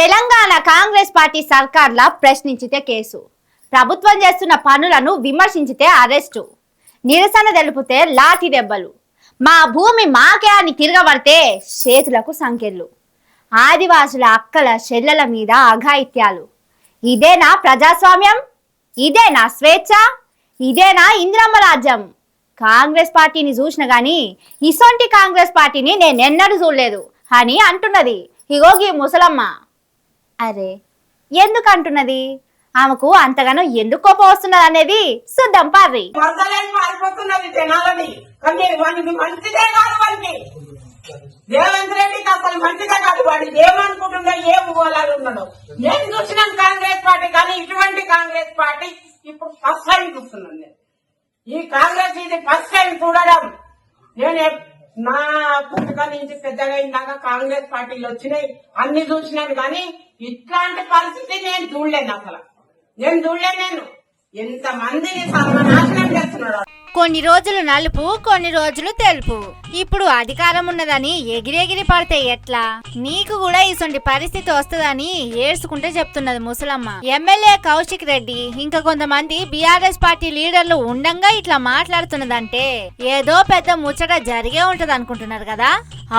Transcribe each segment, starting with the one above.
Telangana Congress party సర్కార్ల ప్రశ్నించితే case, ప్రభుత్వం చేస్తున్న పనులను విమర్శించితే అరెస్టు, నిరసన తెలిపితే లాఠీ దెబ్బలు, మా భూమి మాకే అని తిరగబడితే చేతులకు సంకెళ్ళు, ఆదివాసుల అక్కల చెల్లెల మీద అఘాయిత్యాలు. ఇదేనా ప్రజాస్వామ్యం? ఇదేనా స్వేచ్ఛ? ఇదేనా ఇందిరమ్మ రాజ్యం? కాంగ్రెస్ పార్టీని చూసిన గాని ఇసొంటి కాంగ్రెస్ పార్టీని నేనెన్నడూ చూడలేదు అని అంటున్నది ఇగో ఈ ముసలమ్మ. అరే ఎందుకు అంటున్నది? ఆమెకు అంతగానో ఎందుకు కోపం వస్తున్నది అనేది చూద్దాం పార్రి. రేవంత్ రెడ్డికి అసలు మంచిగా కాదు. వాడు ఏమనుకుంటుండో ఏం పోలాలు ఉన్నాడు. నేను చూసినాను కాంగ్రెస్ పార్టీ, కానీ ఇటువంటి కాంగ్రెస్ పార్టీ ఇప్పుడు ఫస్ట్ టైం చూస్తున్నాను నేను. ఈ కాంగ్రెస్ ఇది ఫస్ట్ టైం చూడడం. నేను నా పుట్టుక నుంచి పెద్దగా ఇందాక కాంగ్రెస్ పార్టీలు వచ్చినాయి, అన్ని చూసినాను, కానీ ఇట్లాంటి పరిస్థితి నేను చూడలేను. అసలు నేను చూడలేను. ఎంత మందిని సర్వనాశనం చేస్తున్నాడు. కొన్ని రోజులు నలుపు, కొన్ని రోజులు తెలుపు. ఇప్పుడు అధికారం ఉన్నదని ఎగిరెగిరి పడితే ఎట్లా? నీకు కూడా ఇసొంటి పరిస్థితి వస్తుందని ఏడ్చుకుంటే చెప్తున్నది ముసలమ్మ. ఎమ్మెల్యే కౌశిక్ రెడ్డి ఇంకా కొంతమంది బీఆర్ఎస్ పార్టీ లీడర్లు ఉండంగా ఇట్లా మాట్లాడుతున్నదంటే ఏదో పెద్ద ముచ్చట జరిగే ఉంటది అనుకుంటున్నారు కదా.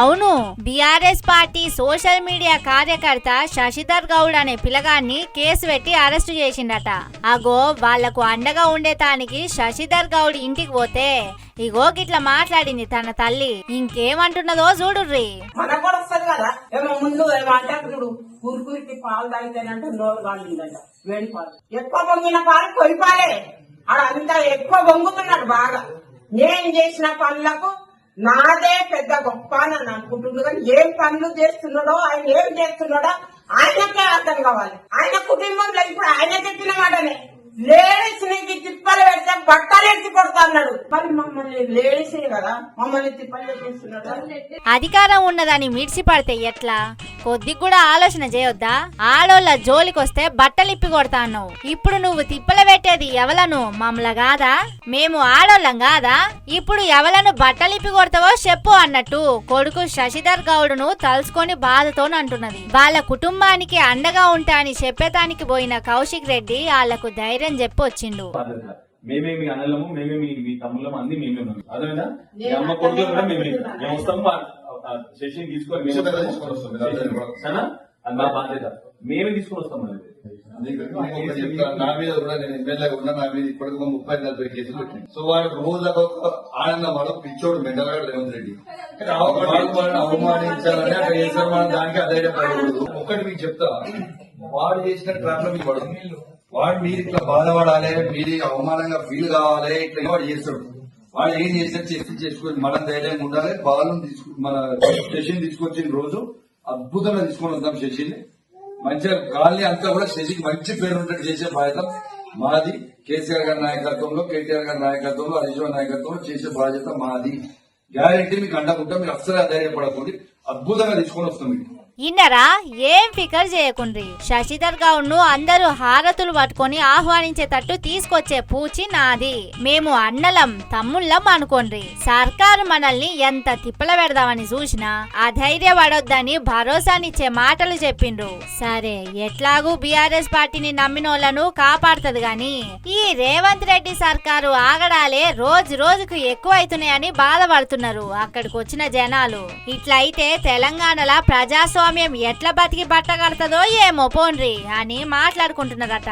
అవును, బీఆర్ఎస్ పార్టీ సోషల్ మీడియా కార్యకర్త శశిధర్ గౌడ్ అనే పిల్లగాన్ని కేసు పెట్టి అరెస్టు చేసిండట. అగో వాళ్లకు అండగా ఉండేతానికి శశిధర్ గౌడ్ ఇంటికి పోతే ఇగో గిట్లా మాట్లాడింది తన తల్లి. ఇంకేమంటున్నదో చూడుర్రి. మనకు కూడా వస్తుంది కదా, ఏమో ముందు ఏమో అంటే చూడు, కురుకురికి పాలు తాగితేనంటే నోరు కాలిందట, వేడి పాలు. ఎక్కువ పొంగిన పాలు కొయ్యిపాలే. అంతా ఎక్కువ పొంగుతున్నాడు బాగా. నేను చేసిన పనులకు నాదే పెద్ద గొప్ప అని అనుకుంటున్నాడు, కానీ ఏం పనులు చేస్తున్నాడో, ఆయన ఏం చేస్తున్నాడో ఆయనకే అర్థం కావాలి. ఆయన కుటుంబంలో ఇప్పుడు ఆయన చెప్పిన మాటనే, లేడీస్ నీకు తిప్పలు పెడితే బట్టలు ఎత్తి కొడతా అన్నాడు. మరి మమ్మల్ని లేడీసే కదా, మమ్మల్ని తిప్పలు పెట్టేస్తున్నాడు. అధికారం ఉన్నదని మిడిసి పడితే ఎట్లా? కొద్ది కూడా ఆలోచన చేయొద్దా? ఆడోళ్ళ జోలికొస్తే బట్టలు ఇప్పి కొడతా అన్నావు. ఇప్పుడు నువ్వు తిప్పలు పెట్టేది ఎవలను? మమ్మల్ని కాదా? మేము ఆడోళ్ళం కాదా? ఇప్పుడు ఎవలను బట్టలు ఇప్పి కొడతావో చెప్పు అన్నట్టు కొడుకు శశిధర్ గౌడ్ను తలుసుకొని బాధతో అంటున్నది. వాళ్ళ కుటుంబానికి అండగా ఉంటా అని చెప్పేదానికి పోయిన కౌశిక్ రెడ్డి వాళ్లకు ధైర్యం చెప్పి వచ్చిండు. మేమే మీ అన్నలము, మేమే మీ తమ్ముళ్ళము, అన్ని మేమే ఉన్నాం. అదేనా అమ్మ కొడుకులు కూడా మేమే వస్తాం. సెషన్ తీసుకొని వస్తాం, అది మా బాధ్యత. మేమే తీసుకొని వస్తాం. నా మీద కూడా నేను ఎమ్మెల్యేగా ఉన్నా, నా మీద ఇప్పటికి 30-40 కేసులు పెట్టినాయి. సో వాడు రోజు ఆనందం వాడు పిచ్చోడు మెండలగాడు రేవంత్ రెడ్డి. అవమానించాలని అక్కడ చేశారు. మనం దానికి అధైర్యపడకూడదు. ఒక్కటి మీకు చెప్తా, వాడు చేసిన ట్రాప్ లో మీకు పడదు. వాడు మీరు ఇట్లా బాధపడాలి, మీరు అవమానంగా ఫీల్ కావాలి, ఇట్లా వాడు చేస్తాడు. వాడు ఏం చేసినా చేసుకుని మనం ధైర్యంగా ఉండాలి. బాలు మన శశిని తీసుకొచ్చిన రోజు అద్భుతంగా తీసుకొని వద్దాం. శశిని మంచిగా గాలి అంతా కూడా శశికి మంచి పేరు ఉన్నట్టు చేసే బాధ్యత మాది. కేసీఆర్ గారి నాయకత్వంలో, కేటీఆర్ గారి నాయకత్వంలో, హరీష్ రావు నాయకత్వంలో చేసే బాధ్యత మాది. గ్యారెంటీ మీకు అండకుంటాం. మీరు అస్సలు అధైర్యపడకండి. అద్భుతంగా తీసుకొని వస్తాం మీకు. ఇన్నరా ఏం ఫికర్ చేయకుండ్రి. శశిధర్ గౌడ్ ను అందరూ హారతులు పట్టుకొని ఆహ్వానించేటట్టు తీసుకొచ్చే పూచి నాది. మేము అన్నలం తమ్ముళ్ళం అనుకోండి. సర్కారు మనల్ని ఎంత తిప్పల పెడదామని చూసినా అధైర్యపడొద్దని భరోసానిచ్చే మాటలు చెప్పిండ్రు. సరే, ఎట్లాగూ బీఆర్ఎస్ పార్టీని నమ్మినోళ్లను కాపాడుతుంది గాని ఈ రేవంత్ రెడ్డి సర్కారు ఆగడాలే రోజు రోజుకు ఎక్కువ అవుతున్నాయని బాధపడుతున్నారు అక్కడికి వచ్చిన జనాలు. ఇట్లయితే తెలంగాణలో ప్రజాస్వామ్యం ఎట్లా బతికి బట్ట కడతదో ఏమో పోన్రి అని మాట్లాడుకుంటున్నారట.